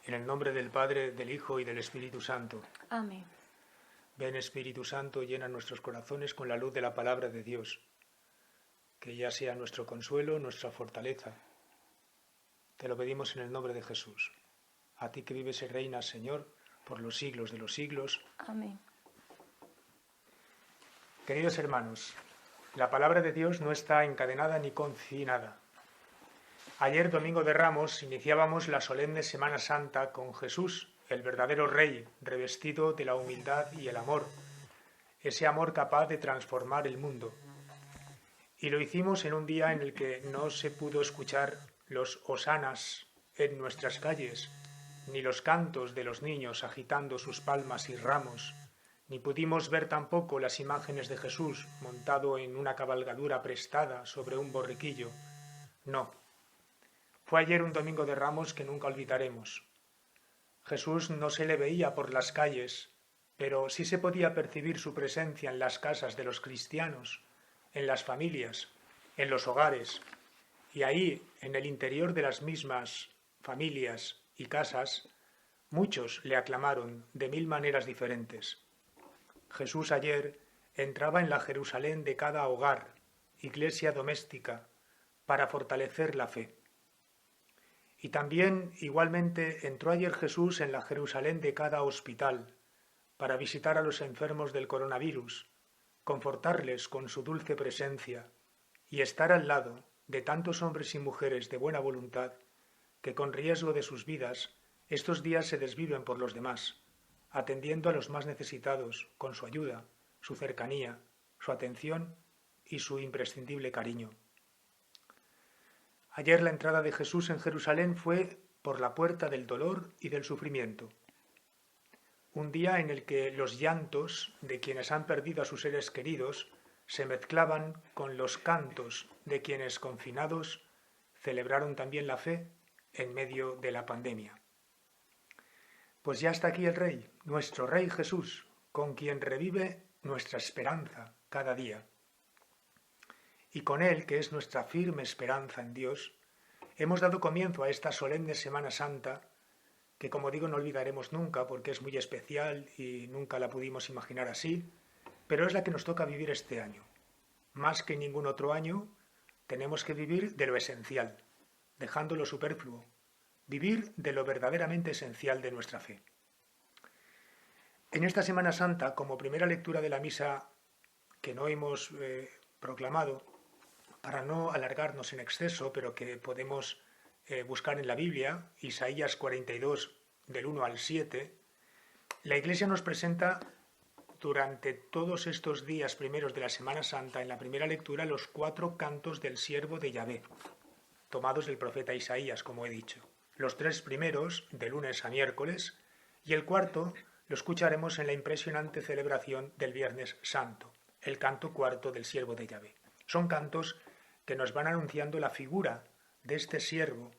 En el nombre del Padre, del Hijo y del Espíritu Santo. Amén. Ven, Espíritu Santo, llena nuestros corazones con la luz de la palabra de Dios. Que ella sea nuestro consuelo, nuestra fortaleza. Te lo pedimos en el nombre de Jesús. A ti que vives y reinas, Señor, por los siglos de los siglos. Amén. Queridos hermanos, la palabra de Dios no está encadenada ni confinada. Ayer, Domingo de Ramos, iniciábamos la solemne Semana Santa con Jesús, el verdadero Rey, revestido de la humildad y el amor, ese amor capaz de transformar el mundo. Y lo hicimos en un día en el que no se pudo escuchar los hosanas en nuestras calles, ni los cantos de los niños agitando sus palmas y ramos, ni pudimos ver tampoco las imágenes de Jesús montado en una cabalgadura prestada sobre un borriquillo. No. Fue ayer un Domingo de Ramos que nunca olvidaremos. Jesús no se le veía por las calles, pero sí se podía percibir su presencia en las casas de los cristianos, en las familias, en los hogares, y ahí, en el interior de las mismas familias y casas, muchos le aclamaron de mil maneras diferentes. Jesús ayer entraba en la Jerusalén de cada hogar, iglesia doméstica, para fortalecer la fe. Y también, igualmente, entró ayer Jesús en la Jerusalén de cada hospital, para visitar a los enfermos del coronavirus, confortarles con su dulce presencia y estar al lado de tantos hombres y mujeres de buena voluntad que con riesgo de sus vidas estos días se desviven por los demás, atendiendo a los más necesitados con su ayuda, su cercanía, su atención y su imprescindible cariño. Ayer la entrada de Jesús en Jerusalén fue por la puerta del dolor y del sufrimiento. Un día en el que los llantos de quienes han perdido a sus seres queridos se mezclaban con los cantos de quienes, confinados, celebraron también la fe en medio de la pandemia. Pues ya está aquí el Rey, nuestro Rey Jesús, con quien revive nuestra esperanza cada día. Y con Él, que es nuestra firme esperanza en Dios, hemos dado comienzo a esta solemne Semana Santa, que como digo no olvidaremos nunca porque es muy especial y nunca la pudimos imaginar así, pero es la que nos toca vivir este año. Más que ningún otro año, tenemos que vivir de lo esencial, dejando lo superfluo, vivir de lo verdaderamente esencial de nuestra fe. En esta Semana Santa, como primera lectura de la misa que no hemos proclamado, para no alargarnos en exceso, pero que podemos buscar en la Biblia, Isaías 42, del 1 al 7, la Iglesia nos presenta durante todos estos días primeros de la Semana Santa, en la primera lectura, los 4 cantos del siervo de Yahvé, tomados del profeta Isaías, como he dicho. Los 3 primeros, de lunes a miércoles, y el cuarto lo escucharemos en la impresionante celebración del Viernes Santo, el canto 4 del siervo de Yahvé. Son cantos que nos van anunciando la figura de este siervo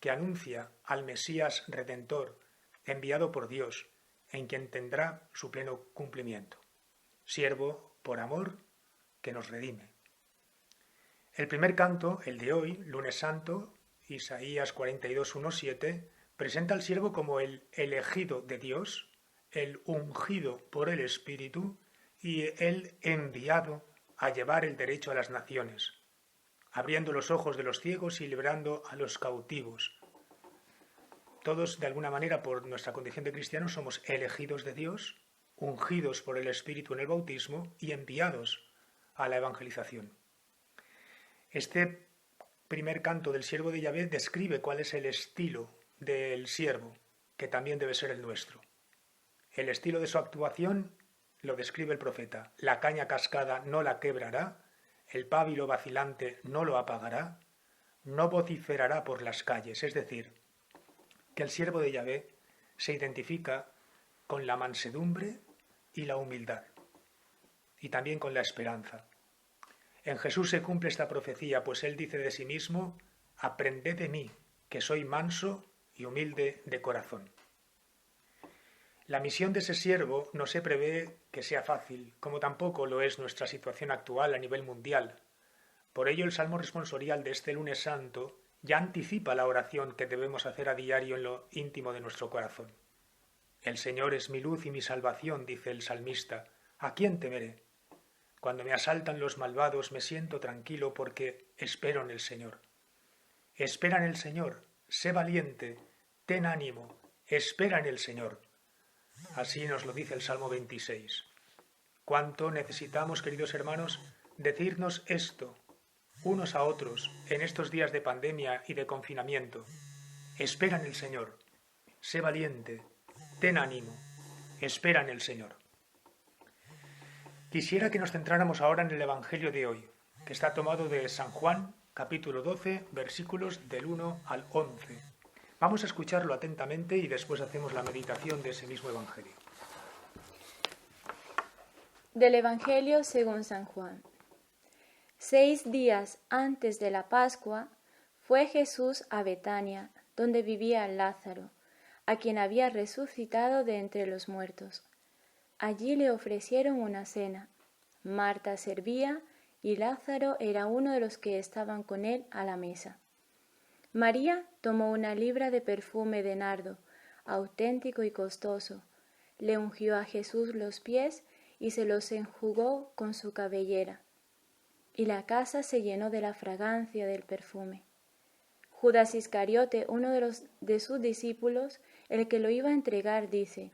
que anuncia al Mesías Redentor, enviado por Dios, en quien tendrá su pleno cumplimiento. Siervo por amor que nos redime. El primer canto, el de hoy, lunes santo, Isaías 42, 1, 7, presenta al siervo como el elegido de Dios, el ungido por el Espíritu y el enviado a llevar el derecho a las naciones, abriendo los ojos de los ciegos y liberando a los cautivos. Todos, de alguna manera, por nuestra condición de cristianos, somos elegidos de Dios, ungidos por el Espíritu en el bautismo y enviados a la evangelización. Este primer canto del siervo de Yahvé describe cuál es el estilo del siervo, que también debe ser el nuestro. El estilo de su actuación lo describe el profeta. La caña cascada no la quebrará, el pábilo vacilante no lo apagará, no vociferará por las calles. Es decir, que el siervo de Yahvé se identifica con la mansedumbre y la humildad, y también con la esperanza. En Jesús se cumple esta profecía, pues Él dice de sí mismo: «Aprended de mí, que soy manso y humilde de corazón». La misión de ese siervo no se prevé que sea fácil, como tampoco lo es nuestra situación actual a nivel mundial. Por ello, el Salmo responsorial de este lunes santo ya anticipa la oración que debemos hacer a diario en lo íntimo de nuestro corazón. El Señor es mi luz y mi salvación, dice el salmista. ¿A quién temeré? Cuando me asaltan los malvados me siento tranquilo porque espero en el Señor. Espera en el Señor, sé valiente, ten ánimo, espera en el Señor. Así nos lo dice el Salmo 26. ¿Cuánto necesitamos, queridos hermanos, decirnos esto unos a otros en estos días de pandemia y de confinamiento? Espera en el Señor, sé valiente, ten ánimo, espera en el Señor. Quisiera que nos centráramos ahora en el Evangelio de hoy, que está tomado de San Juan, capítulo 12, versículos del 1 al 11. Vamos a escucharlo atentamente y después hacemos la meditación de ese mismo Evangelio. Del Evangelio según San Juan. 6 días antes de la Pascua fue Jesús a Betania, donde vivía Lázaro, a quien había resucitado de entre los muertos. Allí le ofrecieron una cena. Marta servía y Lázaro era uno de los que estaban con él a la mesa. María tomó una libra de perfume de nardo, auténtico y costoso, le ungió a Jesús los pies y se los enjugó con su cabellera. Y la casa se llenó de la fragancia del perfume. Judas Iscariote, uno de sus discípulos, el que lo iba a entregar, dice: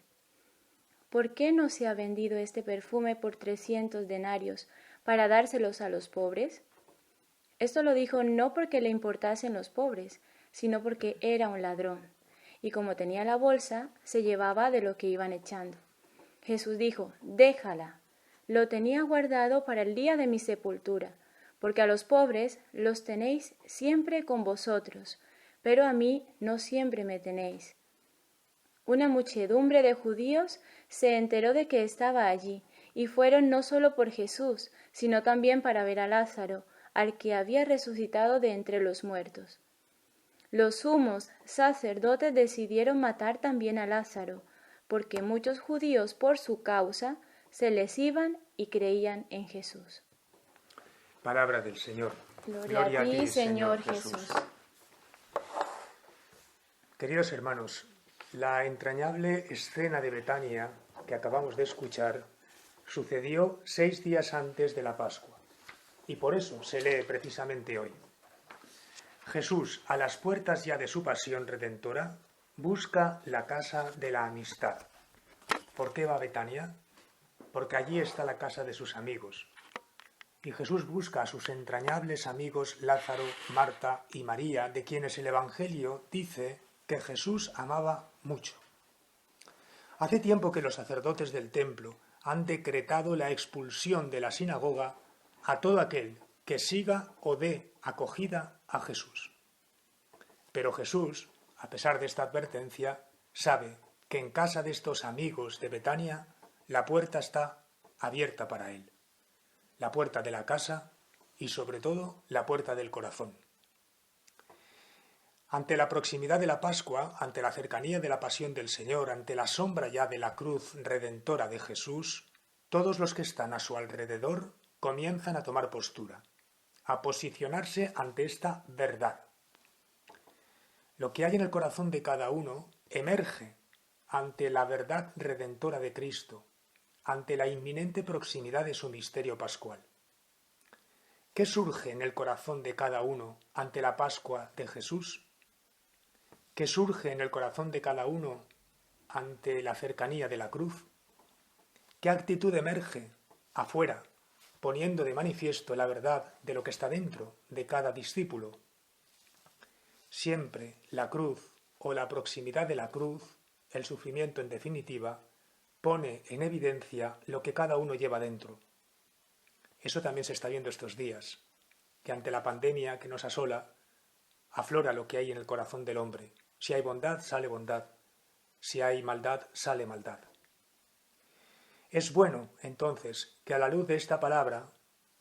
¿Por qué no se ha vendido este perfume por 300 denarios para dárselos a los pobres? Esto lo dijo no porque le importasen los pobres, sino porque era un ladrón, y como tenía la bolsa, se llevaba de lo que iban echando. Jesús dijo: déjala, lo tenía guardado para el día de mi sepultura, porque a los pobres los tenéis siempre con vosotros, pero a mí no siempre me tenéis. Una muchedumbre de judíos se enteró de que estaba allí, y fueron no solo por Jesús, sino también para ver a Lázaro, al que había resucitado de entre los muertos. Los sumos sacerdotes decidieron matar también a Lázaro, porque muchos judíos por su causa se les iban y creían en Jesús. Palabra del Señor. Gloria a ti, Señor Jesús. Queridos hermanos, la entrañable escena de Betania que acabamos de escuchar sucedió 6 días antes de la Pascua, y por eso se lee precisamente hoy. Jesús, a las puertas ya de su pasión redentora, busca la casa de la amistad. ¿Por qué va a Betania? Porque allí está la casa de sus amigos. Y Jesús busca a sus entrañables amigos Lázaro, Marta y María, de quienes el Evangelio dice que Jesús amaba mucho. Hace tiempo que los sacerdotes del templo han decretado la expulsión de la sinagoga a todo aquel que siga o dé acogida a Jesús. Pero Jesús, a pesar de esta advertencia, sabe que en casa de estos amigos de Betania la puerta está abierta para él. La puerta de la casa y sobre todo la puerta del corazón. Ante la proximidad de la Pascua, ante la cercanía de la pasión del Señor, ante la sombra ya de la cruz redentora de Jesús, todos los que están a su alrededor comienzan a tomar postura, a posicionarse ante esta verdad. Lo que hay en el corazón de cada uno emerge ante la verdad redentora de Cristo, ante la inminente proximidad de su misterio pascual. ¿Qué surge en el corazón de cada uno ante la Pascua de Jesús? ¿Qué surge en el corazón de cada uno ante la cercanía de la cruz? ¿Qué actitud emerge afuera, poniendo de manifiesto la verdad de lo que está dentro de cada discípulo? Siempre la cruz o la proximidad de la cruz, el sufrimiento en definitiva, pone en evidencia lo que cada uno lleva dentro. Eso también se está viendo estos días, que ante la pandemia que nos asola, aflora lo que hay en el corazón del hombre. Si hay bondad, sale bondad. Si hay maldad, sale maldad. Es bueno, entonces, que a la luz de esta palabra,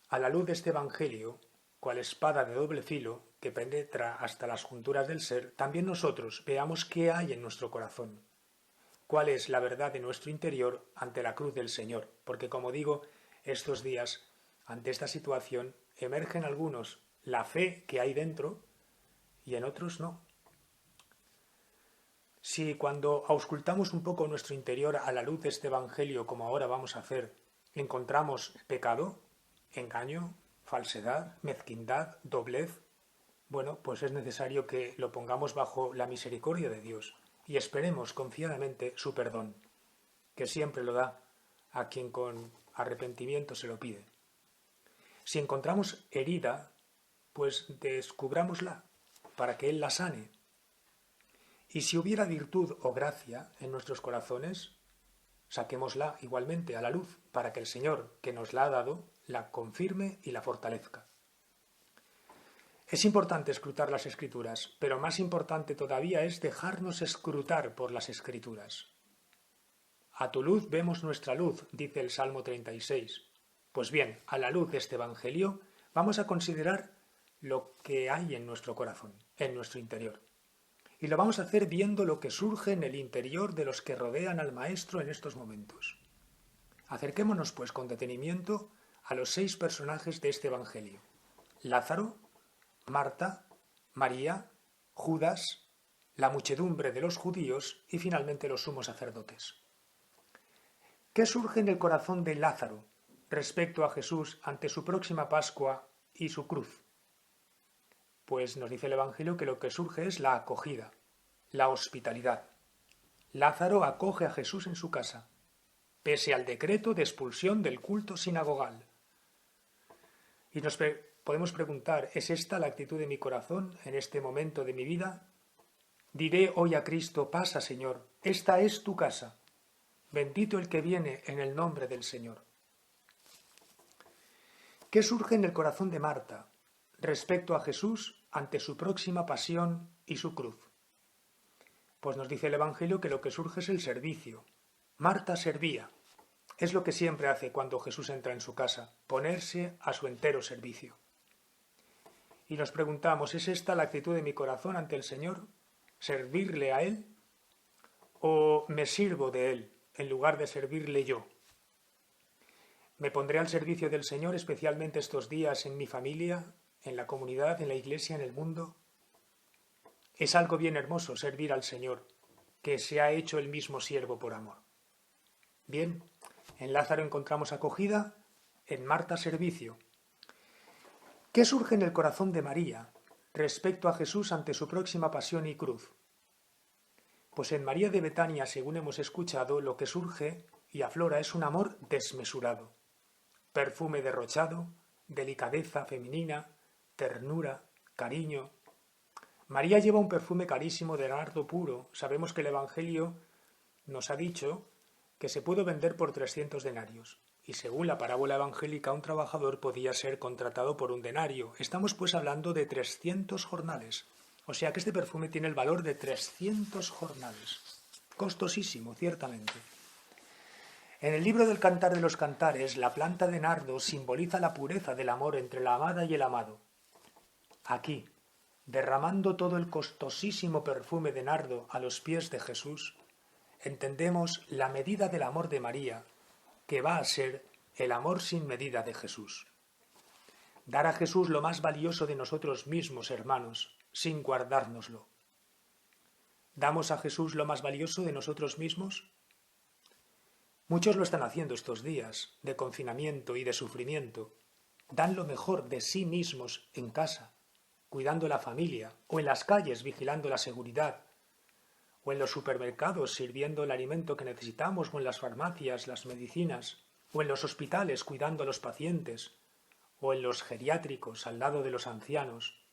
a la luz de este Evangelio, cual espada de doble filo que penetra hasta las junturas del ser, también nosotros veamos qué hay en nuestro corazón, cuál es la verdad de nuestro interior ante la cruz del Señor, porque como digo, estos días, ante esta situación, emergen algunos la fe que hay dentro y en otros no. Si cuando auscultamos un poco nuestro interior a la luz de este Evangelio, como ahora vamos a hacer, encontramos pecado, engaño, falsedad, mezquindad, doblez, bueno, pues es necesario que lo pongamos bajo la misericordia de Dios y esperemos confiadamente su perdón, que siempre lo da a quien con arrepentimiento se lo pide. Si encontramos herida, pues descubrámosla para que Él la sane. Y si hubiera virtud o gracia en nuestros corazones, saquémosla igualmente a la luz para que el Señor, que nos la ha dado, la confirme y la fortalezca. Es importante escrutar las Escrituras, pero más importante todavía es dejarnos escrutar por las Escrituras. A tu luz vemos nuestra luz, dice el Salmo 36. Pues bien, a la luz de este Evangelio vamos a considerar lo que hay en nuestro corazón, en nuestro interior. Y lo vamos a hacer viendo lo que surge en el interior de los que rodean al Maestro en estos momentos. Acerquémonos, pues, con detenimiento a los 6 personajes de este Evangelio: Lázaro, Marta, María, Judas, la muchedumbre de los judíos y finalmente los sumos sacerdotes. ¿Qué surge en el corazón de Lázaro respecto a Jesús ante su próxima Pascua y su cruz? Pues nos dice el Evangelio que lo que surge es la acogida, la hospitalidad. Lázaro acoge a Jesús en su casa, pese al decreto de expulsión del culto sinagogal. Y nos podemos preguntar, ¿es esta la actitud de mi corazón en este momento de mi vida? Diré hoy a Cristo: pasa, Señor, esta es tu casa. Bendito el que viene en el nombre del Señor. ¿Qué surge en el corazón de Marta respecto a Jesús ante su próxima pasión y su cruz? Pues nos dice el Evangelio que lo que surge es el servicio. Marta servía. Es lo que siempre hace cuando Jesús entra en su casa, ponerse a su entero servicio. Y nos preguntamos, ¿es esta la actitud de mi corazón ante el Señor? ¿Servirle a Él? ¿O me sirvo de Él en lugar de servirle yo? Me pondré al servicio del Señor, especialmente estos días, en mi familia, en la comunidad, en la iglesia, en el mundo. Es algo bien hermoso servir al Señor, que se ha hecho el mismo siervo por amor. Bien, en Lázaro encontramos acogida, en Marta servicio. ¿Qué surge en el corazón de María respecto a Jesús ante su próxima pasión y cruz? Pues en María de Betania, según hemos escuchado, lo que surge y aflora es un amor desmesurado. Perfume derrochado, delicadeza femenina, ternura, cariño. María lleva un perfume carísimo de nardo puro. Sabemos que el Evangelio nos ha dicho que se pudo vender por 300 denarios. Y según la parábola evangélica, un trabajador podía ser contratado por un denario. Estamos pues hablando de 300 jornales. O sea que este perfume tiene el valor de 300 jornales. Costosísimo, ciertamente. En el libro del Cantar de los Cantares, la planta de nardo simboliza la pureza del amor entre la amada y el amado. Aquí, derramando todo el costosísimo perfume de nardo a los pies de Jesús, entendemos la medida del amor de María, que va a ser el amor sin medida de Jesús. Dar a Jesús lo más valioso de nosotros mismos, hermanos, sin guardárnoslo. ¿Damos a Jesús lo más valioso de nosotros mismos? Muchos lo están haciendo estos días de confinamiento y de sufrimiento. Dan lo mejor de sí mismos en casa, cuidando la familia, o en las calles vigilando la seguridad, o en los supermercados sirviendo el alimento que necesitamos, o en las farmacias las medicinas, o en los hospitales cuidando a los pacientes, o en los geriátricos al lado de los ancianos,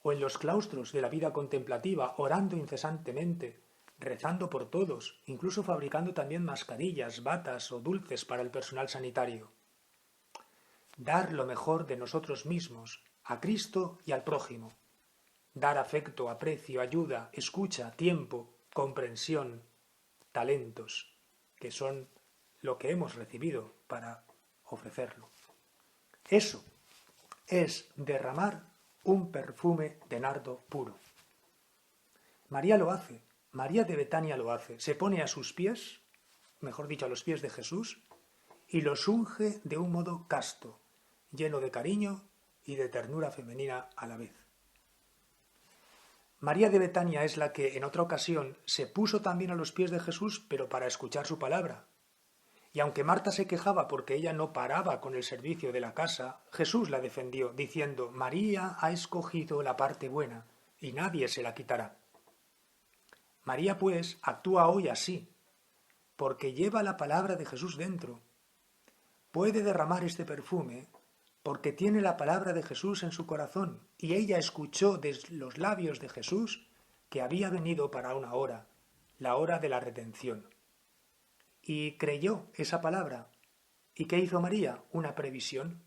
o en los claustros de la vida contemplativa orando incesantemente, rezando por todos, incluso fabricando también mascarillas, batas o dulces para el personal sanitario. Dar lo mejor de nosotros mismos, a Cristo y al prójimo. Dar afecto, aprecio, ayuda, escucha, tiempo, comprensión, talentos, que son lo que hemos recibido para ofrecerlo. Eso es derramar un perfume de nardo puro. María lo hace, María de Betania lo hace, se pone a sus pies, mejor dicho, a los pies de Jesús, y los unge de un modo casto, lleno de cariño y de ternura femenina a la vez. María de Betania es la que en otra ocasión se puso también a los pies de Jesús, pero para escuchar su palabra. Y aunque Marta se quejaba porque ella no paraba con el servicio de la casa, Jesús la defendió, diciendo: María ha escogido la parte buena, y nadie se la quitará. María, pues, actúa hoy así, porque lleva la palabra de Jesús dentro. Puede derramar este perfume porque tiene la palabra de Jesús en su corazón, y ella escuchó de los labios de Jesús que había venido para una hora, la hora de la redención. Y creyó esa palabra. ¿Y qué hizo María? Una previsión.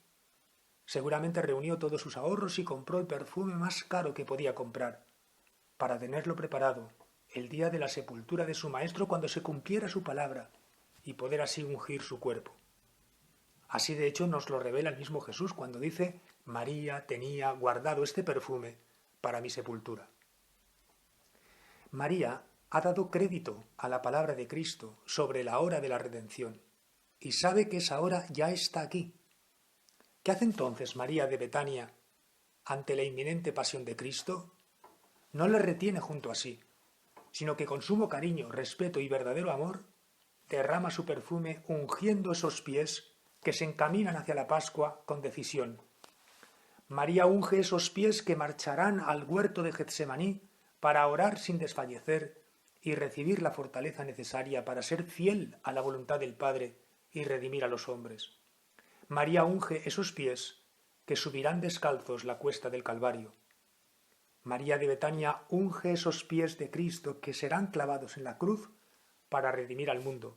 Seguramente reunió todos sus ahorros y compró el perfume más caro que podía comprar, para tenerlo preparado el día de la sepultura de su maestro cuando se cumpliera su palabra, y poder así ungir su cuerpo. Así de hecho nos lo revela el mismo Jesús cuando dice: María tenía guardado este perfume para mi sepultura. María ha dado crédito a la palabra de Cristo sobre la hora de la redención y sabe que esa hora ya está aquí. ¿Qué hace entonces María de Betania ante la inminente pasión de Cristo? No le retiene junto a sí, sino que con sumo cariño, respeto y verdadero amor derrama su perfume ungiendo esos pies que se encaminan hacia la Pascua con decisión. María unge esos pies que marcharán al huerto de Getsemaní para orar sin desfallecer y recibir la fortaleza necesaria para ser fiel a la voluntad del Padre y redimir a los hombres. María unge esos pies que subirán descalzos la cuesta del Calvario. María de Betania unge esos pies de Cristo que serán clavados en la cruz para redimir al mundo.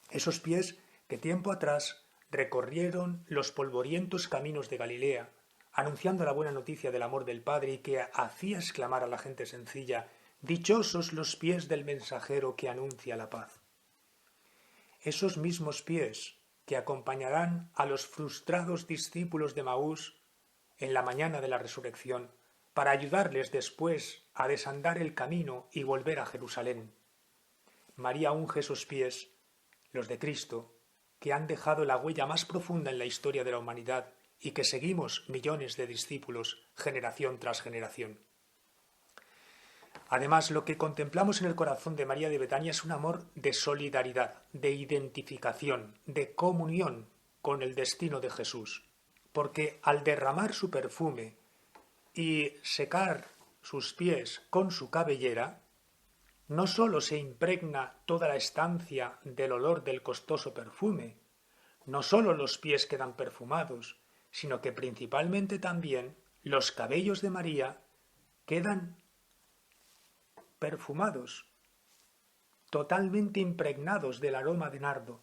Esos pies que tiempo atrás recorrieron los polvorientos caminos de Galilea, anunciando la buena noticia del amor del Padre y que hacía exclamar a la gente sencilla: «Dichosos los pies del mensajero que anuncia la paz». Esos mismos pies que acompañarán a los frustrados discípulos de Maús en la mañana de la resurrección para ayudarles después a desandar el camino y volver a Jerusalén. María unge esos pies, los de Cristo, que han dejado la huella más profunda en la historia de la humanidad y que seguimos millones de discípulos generación tras generación. Además, lo que contemplamos en el corazón de María de Betania es un amor de solidaridad, de identificación, de comunión con el destino de Jesús, porque al derramar su perfume y secar sus pies con su cabellera, no sólo se impregna toda la estancia del olor del costoso perfume, no sólo los pies quedan perfumados, sino que principalmente también los cabellos de María quedan perfumados, totalmente impregnados del aroma de nardo.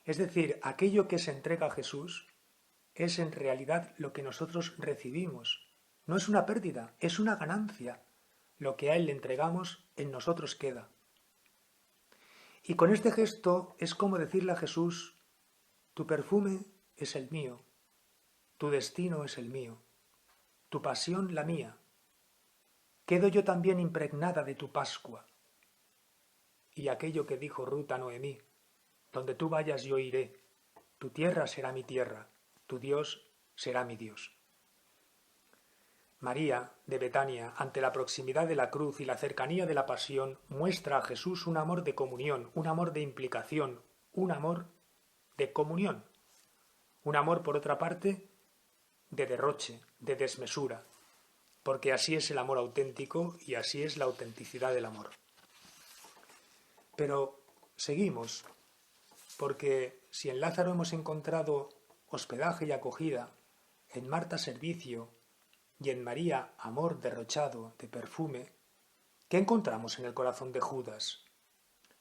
Es decir, aquello que se entrega a Jesús es en realidad lo que nosotros recibimos. No es una pérdida, es una ganancia. Lo que a Él le entregamos, en nosotros queda. Y con este gesto es como decirle a Jesús: tu perfume es el mío, tu destino es el mío, tu pasión la mía. Quedo yo también impregnada de tu Pascua. Y aquello que dijo Ruth a Noemí: donde tú vayas yo iré, tu tierra será mi tierra, tu Dios será mi Dios. María de Betania, ante la proximidad de la cruz y la cercanía de la pasión, muestra a Jesús un amor de comunión, un amor de implicación, un amor de comunión. Un amor, por otra parte, de derroche, de desmesura, porque así es el amor auténtico y así es la autenticidad del amor. Pero seguimos, porque si en Lázaro hemos encontrado hospedaje y acogida, en Marta servicio y en María amor derrochado de perfume, ¿qué encontramos en el corazón de Judas?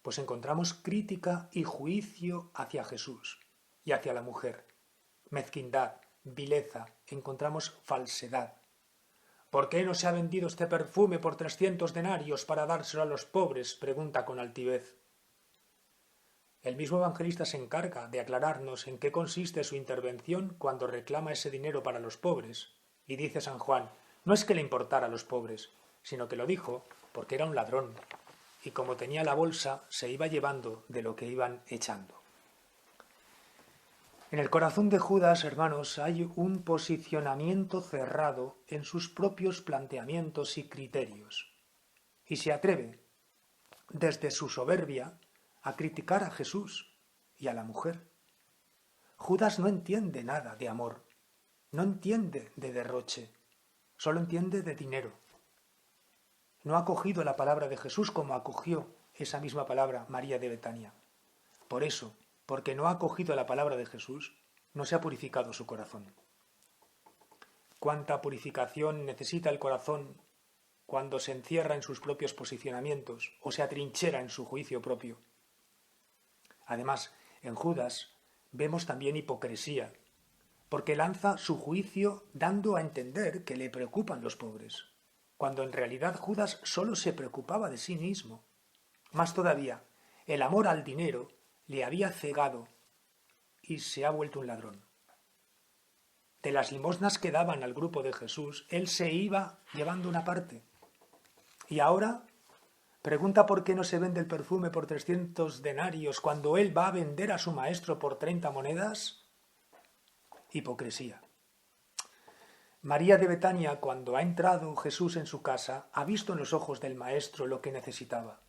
Pues encontramos crítica y juicio hacia Jesús y hacia la mujer, mezquindad, vileza, encontramos falsedad. ¿Por qué no se ha vendido este perfume por 300 denarios para dárselo a los pobres?, pregunta con altivez. El mismo evangelista se encarga de aclararnos en qué consiste su intervención cuando reclama ese dinero para los pobres. Y dice San Juan: no es que le importara a los pobres, sino que lo dijo porque era un ladrón, y como tenía la bolsa, se iba llevando de lo que iban echando. En el corazón de Judas, hermanos, hay un posicionamiento cerrado en sus propios planteamientos y criterios, y se atreve, desde su soberbia, a criticar a Jesús y a la mujer. Judas no entiende nada de amor, no entiende de derroche, solo entiende de dinero. No ha acogido la palabra de Jesús como acogió esa misma palabra María de Betania. Por eso, porque no ha acogido la palabra de Jesús, no se ha purificado su corazón. ¿Cuánta purificación necesita el corazón cuando se encierra en sus propios posicionamientos o se atrinchera en su juicio propio? Además, en Judas vemos también hipocresía, porque lanza su juicio dando a entender que le preocupan los pobres, cuando en realidad Judas solo se preocupaba de sí mismo. Más todavía, el amor al dinero le había cegado y se ha vuelto un ladrón. De las limosnas que daban al grupo de Jesús, él se iba llevando una parte. Y ahora pregunta por qué no se vende el perfume por 300 denarios cuando él va a vender a su maestro por 30 monedas. Hipocresía. María de Betania, cuando ha entrado Jesús en su casa, ha visto en los ojos del maestro lo que necesitaba.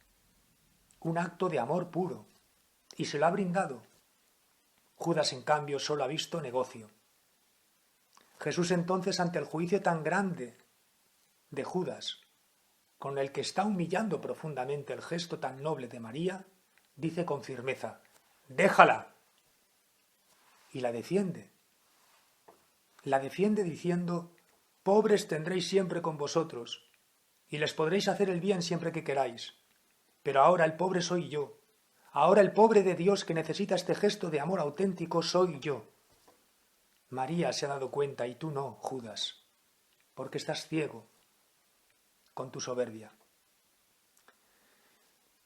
Un acto de amor puro. Y se lo ha brindado. Judas, en cambio, solo ha visto negocio. Jesús entonces, ante el juicio tan grande de Judas, con el que está humillando profundamente el gesto tan noble de María, dice con firmeza: «¡Déjala!» Y la defiende. La defiende diciendo: «Pobres tendréis siempre con vosotros, y les podréis hacer el bien siempre que queráis. Pero ahora el pobre soy yo. Ahora el pobre de Dios que necesita este gesto de amor auténtico soy yo. María se ha dado cuenta y tú no, Judas, porque estás ciego con tu soberbia».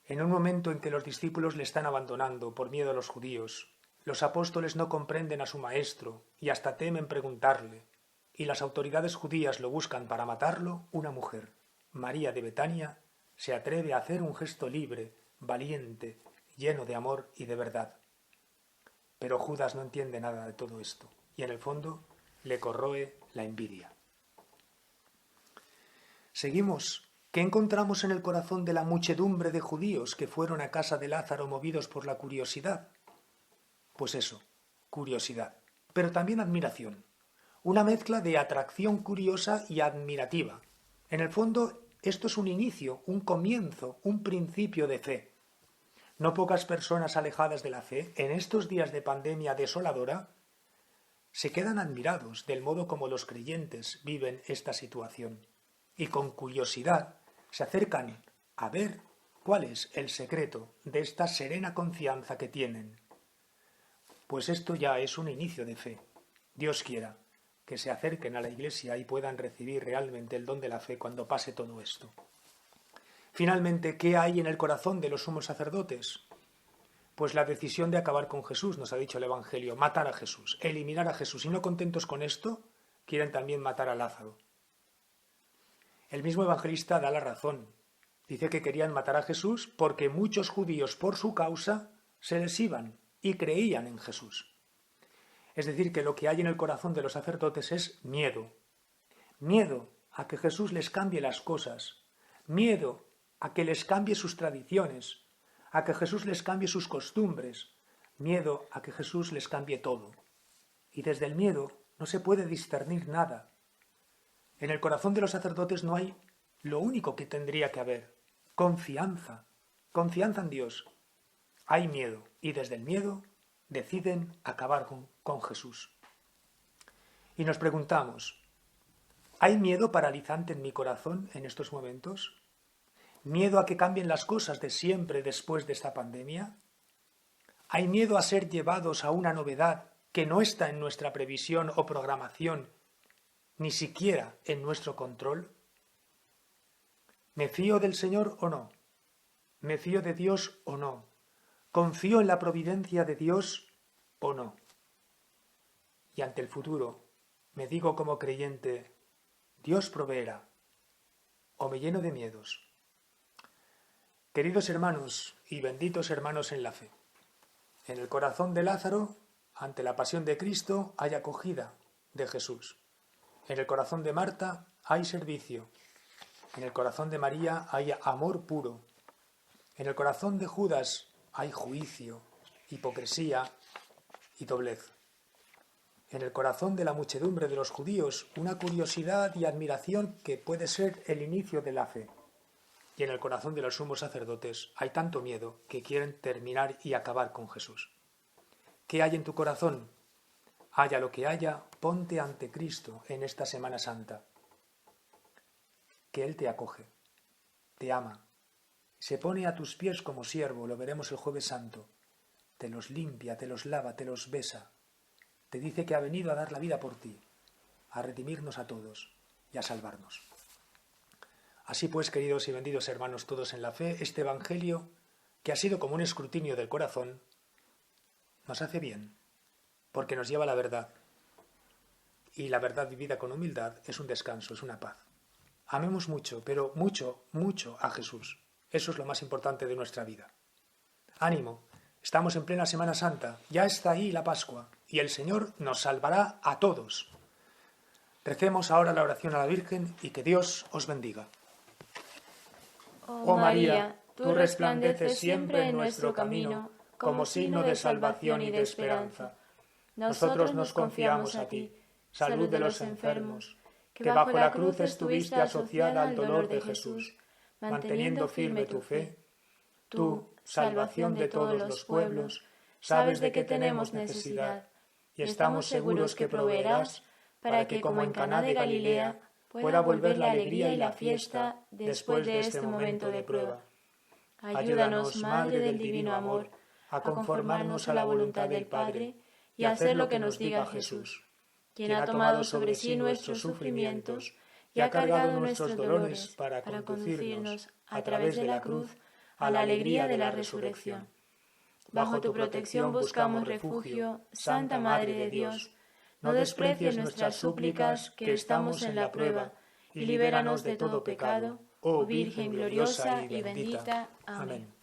En un momento en que los discípulos le están abandonando por miedo a los judíos, los apóstoles no comprenden a su maestro y hasta temen preguntarle, y las autoridades judías lo buscan para matarlo, una mujer, María de Betania, se atreve a hacer un gesto libre, valiente, lleno de amor y de verdad. Pero Judas no entiende nada de todo esto, y en el fondo le corroe la envidia. Seguimos. ¿Qué encontramos en el corazón de la muchedumbre de judíos que fueron a casa de Lázaro movidos por la curiosidad? Pues eso, curiosidad, pero también admiración. Una mezcla de atracción curiosa y admirativa. En el fondo, esto es un inicio, un comienzo, un principio de fe. No pocas personas alejadas de la fe, en estos días de pandemia desoladora, se quedan admirados del modo como los creyentes viven esta situación y con curiosidad se acercan a ver cuál es el secreto de esta serena confianza que tienen. Pues esto ya es un inicio de fe. Dios quiera que se acerquen a la Iglesia y puedan recibir realmente el don de la fe cuando pase todo esto. Finalmente, ¿qué hay en el corazón de los sumos sacerdotes? Pues la decisión de acabar con Jesús, nos ha dicho el Evangelio, matar a Jesús, eliminar a Jesús. Y no contentos con esto, quieren también matar a Lázaro. El mismo evangelista da la razón. Dice que querían matar a Jesús porque muchos judíos por su causa se les iban y creían en Jesús. Es decir, que lo que hay en el corazón de los sacerdotes es miedo. Miedo a que Jesús les cambie las cosas. Miedo a que les cambie sus tradiciones. A que Jesús les cambie sus costumbres. Miedo a que Jesús les cambie todo. Y desde el miedo no se puede discernir nada. En el corazón de los sacerdotes no hay lo único que tendría que haber: confianza, confianza en Dios. Hay miedo y desde el miedo deciden acabar con Jesús. Y nos preguntamos, ¿hay miedo paralizante en mi corazón en estos momentos? ¿Miedo a que cambien las cosas de siempre después de esta pandemia? ¿Hay miedo a ser llevados a una novedad que no está en nuestra previsión o programación, ni siquiera en nuestro control? ¿Me fío del Señor o no? ¿Me fío de Dios o no? ¿Confío en la providencia de Dios o no? Y ante el futuro, me digo como creyente, Dios proveerá, o me lleno de miedos. Queridos hermanos y benditos hermanos en la fe, en el corazón de Lázaro Ante la pasión de Cristo hay acogida de Jesús. En el corazón de Marta hay servicio. En el corazón de María hay amor puro. En el corazón de Judas hay juicio, hipocresía y doblez. En el corazón de la muchedumbre de los judíos una curiosidad y admiración que puede ser el inicio de la fe. Y en el corazón de los sumos sacerdotes hay tanto miedo que quieren terminar y acabar con Jesús. ¿Qué hay en tu corazón? Haya lo que haya, ponte ante Cristo en esta Semana Santa. Que Él te acoge, te ama, se pone a tus pies como siervo, lo veremos el Jueves Santo, te los limpia, te los lava, te los besa, te dice que ha venido a dar la vida por ti, a redimirnos a todos y a salvarnos. Así pues, queridos y benditos hermanos todos en la fe, este Evangelio, que ha sido como un escrutinio del corazón, nos hace bien, porque nos lleva a la verdad. Y la verdad vivida con humildad es un descanso, es una paz. Amemos mucho, pero mucho, mucho a Jesús. Eso es lo más importante de nuestra vida. Ánimo, estamos en plena Semana Santa, ya está ahí la Pascua, y el Señor nos salvará a todos. Recemos ahora la oración a la Virgen y que Dios os bendiga. Oh María, tú resplandeces siempre en nuestro camino, como signo de salvación y de esperanza. Nosotros nos confiamos a ti, salud de los enfermos, que bajo la cruz estuviste asociada al dolor de Jesús, manteniendo firme tu fe. Tú, salvación de todos los pueblos, sabes de qué tenemos necesidad, y estamos seguros que proveerás para que, como en Caná de Galilea, pueda volver la alegría y la fiesta después de este momento de prueba. Ayúdanos, Madre del Divino Amor, a conformarnos a la voluntad del Padre y a hacer lo que nos diga Jesús, quien ha tomado sobre sí nuestros sufrimientos y ha cargado nuestros dolores para conducirnos a través de la cruz a la alegría de la resurrección. Bajo tu protección buscamos refugio, Santa Madre de Dios. No desprecies nuestras súplicas, que estamos en la prueba, y libéranos de todo pecado, oh Virgen gloriosa y bendita. Amén.